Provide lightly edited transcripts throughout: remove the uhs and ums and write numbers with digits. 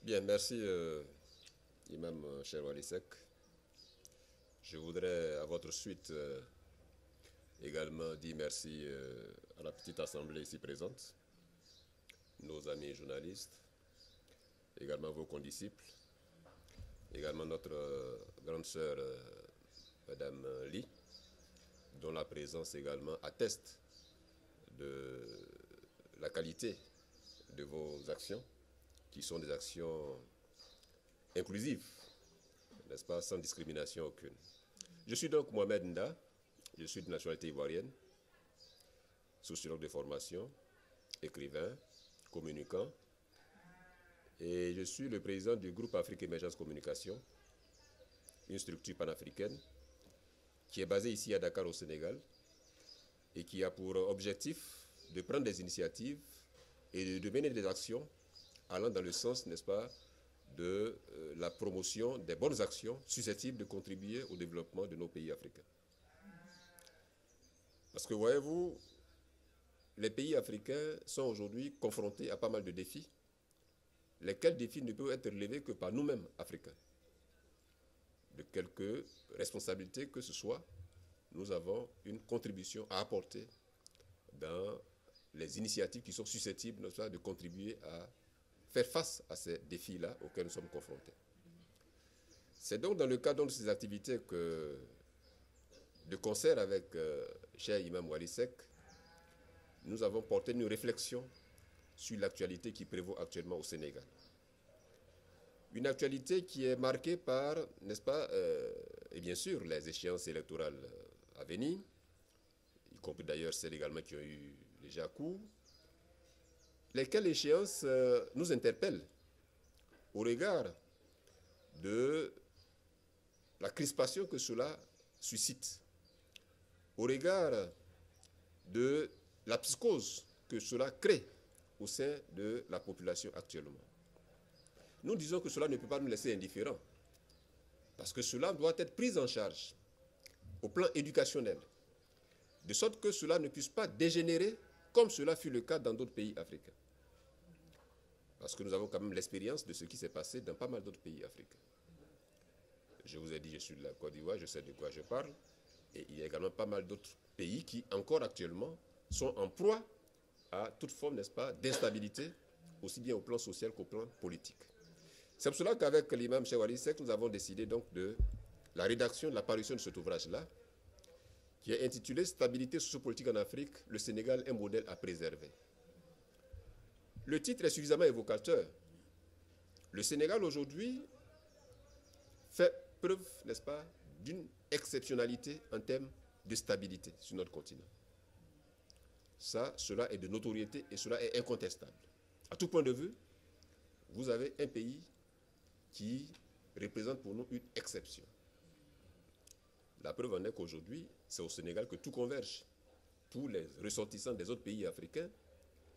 Bien, merci, Imam Cherwali Seck. Je voudrais, à votre suite, également dire merci à la petite assemblée ici présente, nos amis journalistes, également vos condisciples, également notre grande sœur, Madame Lee, dont la présence également atteste de la qualité de vos actions, qui sont des actions inclusives, n'est-ce pas, sans discrimination aucune. Je suis donc Mohamed Nda, je suis de nationalité ivoirienne, sociologue de formation, écrivain, communicant, et je suis le président du groupe Afrique Émergence Communication, une structure panafricaine qui est basée ici à Dakar au Sénégal et qui a pour objectif de prendre des initiatives et de mener des actions allant dans le sens, n'est-ce pas, de la promotion des bonnes actions susceptibles de contribuer au développement de nos pays africains. Parce que, voyez-vous, les pays africains sont aujourd'hui confrontés à pas mal de défis, lesquels défis ne peuvent être relevés que par nous-mêmes, Africains. De quelque responsabilité que ce soit, nous avons une contribution à apporter dans les initiatives qui sont susceptibles, n'est-ce pas, de contribuer à faire face à ces défis-là auxquels nous sommes confrontés. C'est donc dans le cadre de ces activités que, de concert avec cher Imam Wali Seck, nous avons porté une réflexion sur l'actualité qui prévaut actuellement au Sénégal. Une actualité qui est marquée par, n'est-ce pas, et bien sûr, les échéances électorales à venir, y compris d'ailleurs celles également qui ont eu déjà cours, lesquelles échéances nous interpellent au regard de la crispation que cela suscite, au regard de la psychose que cela crée au sein de la population actuellement. Nous disons que cela ne peut pas nous laisser indifférents, parce que cela doit être pris en charge au plan éducationnel, de sorte que cela ne puisse pas dégénérer comme cela fut le cas dans d'autres pays africains. Parce que nous avons quand même l'expérience de ce qui s'est passé dans pas mal d'autres pays africains. Je vous ai dit, je suis de la Côte d'Ivoire, je sais de quoi je parle, et il y a également pas mal d'autres pays qui, encore actuellement, sont en proie à toute forme, n'est-ce pas, d'instabilité, aussi bien au plan social qu'au plan politique. C'est pour cela qu'avec l'imam Cherwali Seck, nous avons décidé donc de la rédaction, de la parution de cet ouvrage-là, qui est intitulé « Stabilité sociopolitique en Afrique, le Sénégal, un modèle à préserver ». Le titre est suffisamment évocateur. Le Sénégal aujourd'hui fait preuve, n'est-ce pas, d'une exceptionnalité en termes de stabilité sur notre continent. Ça, cela est de notoriété et cela est incontestable. À tout point de vue, vous avez un pays qui représente pour nous une exception. La preuve en est qu'aujourd'hui, c'est au Sénégal que tout converge. Tous les ressortissants des autres pays africains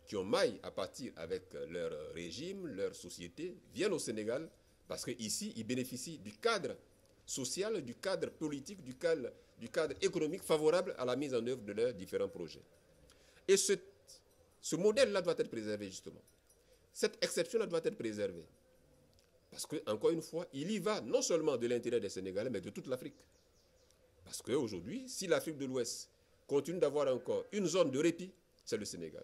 qui ont maille à partir avec leur régime, leur société, viennent au Sénégal parce qu'ici, ils bénéficient du cadre social, du cadre politique, du cadre économique favorable à la mise en œuvre de leurs différents projets. Et ce modèle-là doit être préservé, justement. Cette exception-là doit être préservée. Parce que, encore une fois, il y va non seulement de l'intérêt des Sénégalais, mais de toute l'Afrique. Parce qu'aujourd'hui, si l'Afrique de l'Ouest continue d'avoir encore une zone de répit, c'est le Sénégal.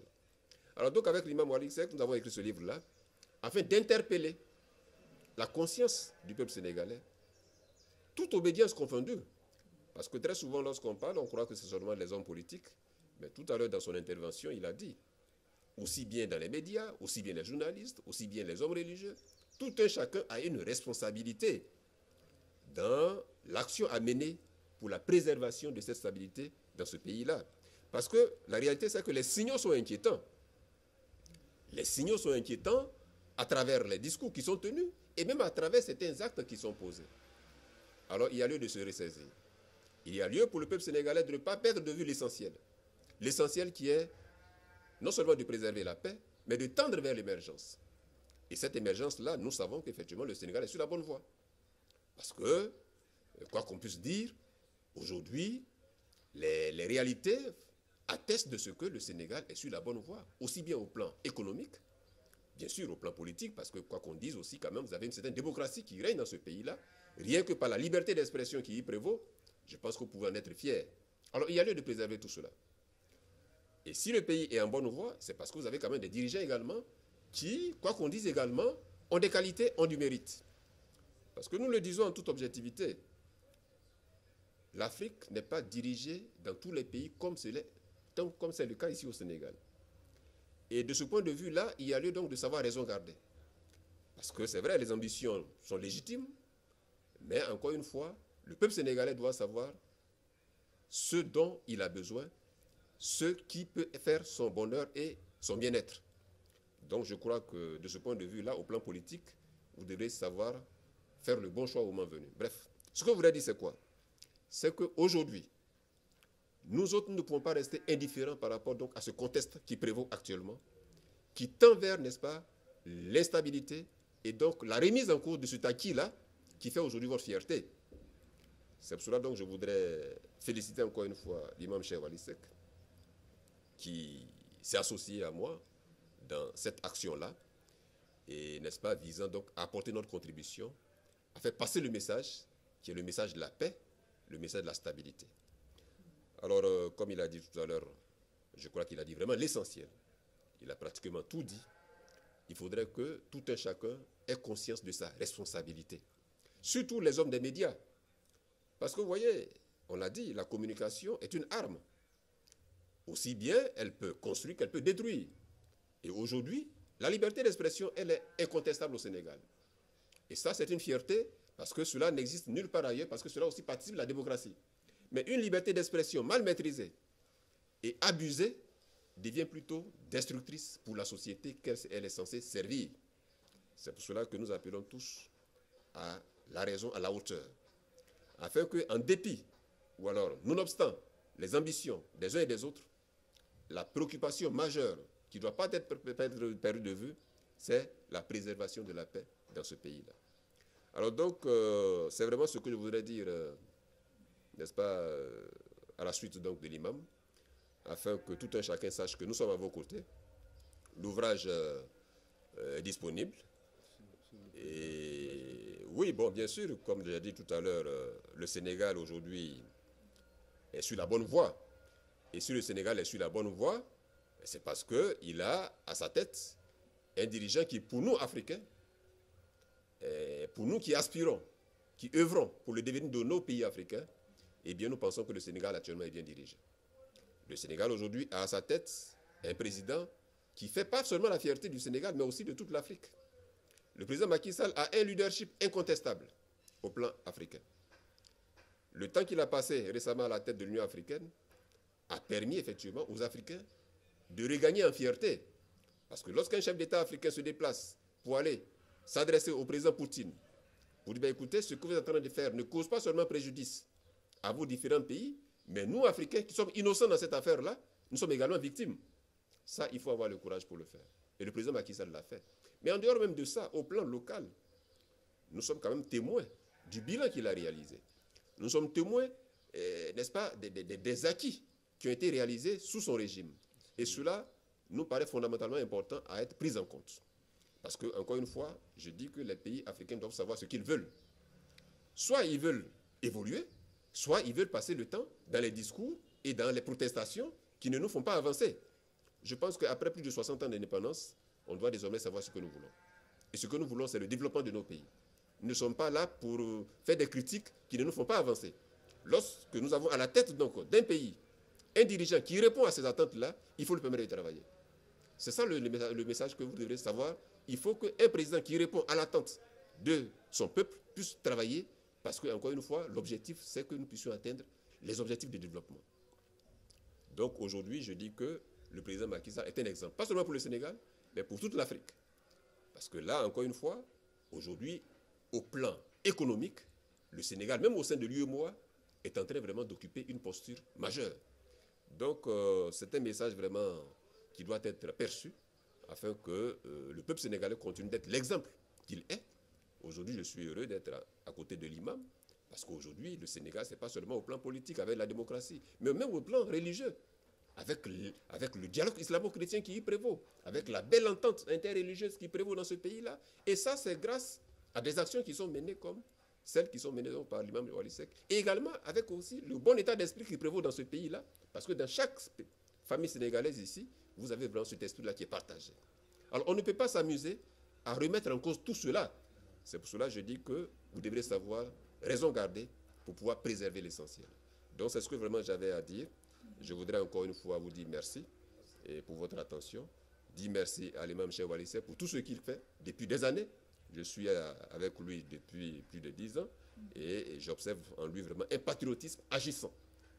Alors donc, avec l'imam Wali Seck, nous avons écrit ce livre-là, afin d'interpeller la conscience du peuple sénégalais, toute obédience confondue. Parce que très souvent, lorsqu'on parle, on croit que c'est seulement les hommes politiques. Mais tout à l'heure, dans son intervention, il a dit, aussi bien dans les médias, aussi bien les journalistes, aussi bien les hommes religieux, tout un chacun a une responsabilité dans l'action à mener pour la préservation de cette stabilité dans ce pays-là. Parce que la réalité, c'est que les signaux sont inquiétants. Les signaux sont inquiétants à travers les discours qui sont tenus et même à travers certains actes qui sont posés. Alors, il y a lieu de se ressaisir. Il y a lieu pour le peuple sénégalais de ne pas perdre de vue l'essentiel. L'essentiel qui est non seulement de préserver la paix, mais de tendre vers l'émergence. Et cette émergence-là, nous savons qu'effectivement, le Sénégal est sur la bonne voie. Parce que, quoi qu'on puisse dire, aujourd'hui, les réalités attestent de ce que le Sénégal est sur la bonne voie, aussi bien au plan économique bien sûr au plan politique, parce que quoi qu'on dise aussi, quand même, vous avez une certaine démocratie qui règne dans ce pays-là, rien que par la liberté d'expression qui y prévaut, je pense que vous pouvez en être fier. Alors il y a lieu de préserver tout cela. Et si le pays est en bonne voie, c'est parce que vous avez quand même des dirigeants également qui, quoi qu'on dise également, ont des qualités, ont du mérite. Parce que nous le disons en toute objectivité, l'Afrique n'est pas dirigée dans tous les pays comme c'est le cas ici au Sénégal. Et de ce point de vue-là, il y a lieu donc de savoir raison garder. Parce que c'est vrai, les ambitions sont légitimes, mais encore une fois, le peuple sénégalais doit savoir ce dont il a besoin, ce qui peut faire son bonheur et son bien-être. Donc je crois que de ce point de vue-là, au plan politique, vous devrez savoir faire le bon choix au moment venu. Bref, ce que je voudrais dire, c'est quoi? C'est qu'aujourd'hui, nous autres, nous ne pouvons pas rester indifférents par rapport donc à ce contexte qui prévaut actuellement, qui tend vers, n'est-ce pas, l'instabilité et donc la remise en cause de cet acquis-là qui fait aujourd'hui votre fierté. C'est pour cela donc je voudrais féliciter encore une fois l'imam Cheikh Wali Seck qui s'est associé à moi dans cette action-là et, n'est-ce pas, visant donc à apporter notre contribution, à faire passer le message qui est le message de la paix, le message de la stabilité. Alors, comme il a dit tout à l'heure, je crois qu'il a dit vraiment l'essentiel. Il a pratiquement tout dit. Il faudrait que tout un chacun ait conscience de sa responsabilité. Surtout les hommes des médias. Parce que vous voyez, on l'a dit, la communication est une arme. Aussi bien elle peut construire qu'elle peut détruire. Et aujourd'hui, la liberté d'expression, elle est incontestable au Sénégal. Et ça, c'est une fierté parce que cela n'existe nulle part ailleurs, parce que cela aussi participe de la démocratie. Mais une liberté d'expression mal maîtrisée et abusée devient plutôt destructrice pour la société qu'elle est censée servir. C'est pour cela que nous appelons tous à la raison à la hauteur. Afin qu'en dépit, ou alors nonobstant les ambitions des uns et des autres, la préoccupation majeure qui ne doit pas être perdue de vue, c'est la préservation de la paix dans ce pays-là. Alors donc, c'est vraiment ce que je voudrais dire, n'est-ce pas, à la suite donc de l'imam, afin que tout un chacun sache que nous sommes à vos côtés. L'ouvrage est disponible. Et oui, bon, bien sûr, comme j'ai dit tout à l'heure, le Sénégal aujourd'hui est sur la bonne voie. Et si le Sénégal est sur la bonne voie, c'est parce qu'il a à sa tête un dirigeant qui, pour nous, Africains, pour nous qui aspirons, qui œuvrons pour le devenir de nos pays africains, eh bien, nous pensons que le Sénégal actuellement est bien dirigé. Le Sénégal aujourd'hui a à sa tête un président qui fait pas seulement la fierté du Sénégal, mais aussi de toute l'Afrique. Le président Macky Sall a un leadership incontestable au plan africain. Le temps qu'il a passé récemment à la tête de l'Union africaine a permis effectivement aux Africains de regagner en fierté. Parce que lorsqu'un chef d'État africain se déplace pour aller s'adresser au président Poutine, pour dire, écoutez, ce que vous êtes en train de faire ne cause pas seulement préjudice à vos différents pays, mais nous, Africains, qui sommes innocents dans cette affaire-là, nous sommes également victimes. Ça, il faut avoir le courage pour le faire. Et le président Macky Sall l'a fait. Mais en dehors même de ça, au plan local, nous sommes quand même témoins du bilan qu'il a réalisé. Nous sommes témoins, n'est-ce pas, des acquis qui ont été réalisés sous son régime. Et cela nous paraît fondamentalement important à être pris en compte. Parce que, encore une fois, je dis que les pays africains doivent savoir ce qu'ils veulent. Soit ils veulent évoluer, soit ils veulent passer le temps dans les discours et dans les protestations qui ne nous font pas avancer. Je pense qu'après plus de 60 ans d'indépendance, on doit désormais savoir ce que nous voulons. Et ce que nous voulons, c'est le développement de nos pays. Nous ne sommes pas là pour faire des critiques qui ne nous font pas avancer. Lorsque nous avons à la tête d'un pays un dirigeant qui répond à ces attentes-là, il faut le permettre de travailler. C'est ça le message que vous devrez savoir. Il faut qu'un président qui répond à l'attente de son peuple puisse travailler parce que, encore une fois, l'objectif, c'est que nous puissions atteindre les objectifs de développement. Donc aujourd'hui, je dis que le président Macky Sall est un exemple, pas seulement pour le Sénégal, mais pour toute l'Afrique. Parce que là, encore une fois, aujourd'hui, au plan économique, le Sénégal, même au sein de l'UEMOA, est en train vraiment d'occuper une posture majeure. Donc, c'est un message vraiment qui doit être perçu afin que le peuple sénégalais continue d'être l'exemple qu'il est. Aujourd'hui, je suis heureux d'être à côté de l'imam, parce qu'aujourd'hui, le Sénégal, ce n'est pas seulement au plan politique avec la démocratie, mais même au plan religieux. avec le dialogue islamo-chrétien qui y prévaut, avec la belle entente interreligieuse qui prévaut dans ce pays-là. Et ça, c'est grâce à des actions qui sont menées comme celles qui sont menées par l'imam Wali Seck, et également avec aussi le bon état d'esprit qui prévaut dans ce pays-là, parce que dans chaque famille sénégalaise ici, vous avez vraiment cet esprit-là qui est partagé. Alors on ne peut pas s'amuser à remettre en cause tout cela. C'est pour cela que je dis que vous devrez savoir raison garder pour pouvoir préserver l'essentiel. Donc c'est ce que vraiment j'avais à dire. Je voudrais encore une fois vous dire merci et pour votre attention. Dire merci à l'imam Cheikh Wali Seck pour tout ce qu'il fait depuis des années. Je suis avec lui depuis plus de 10 ans et j'observe en lui vraiment un patriotisme agissant.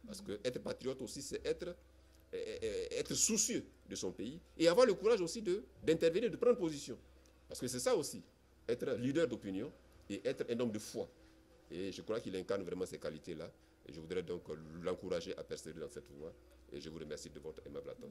Parce que être patriote aussi, c'est être soucieux de son pays et avoir le courage aussi d'intervenir, de prendre position. Parce que c'est ça aussi, être leader d'opinion et être un homme de foi. Et je crois qu'il incarne vraiment ces qualités-là. Et je voudrais donc l'encourager à persévérer dans cette voie. Et je vous remercie de votre aimable attention.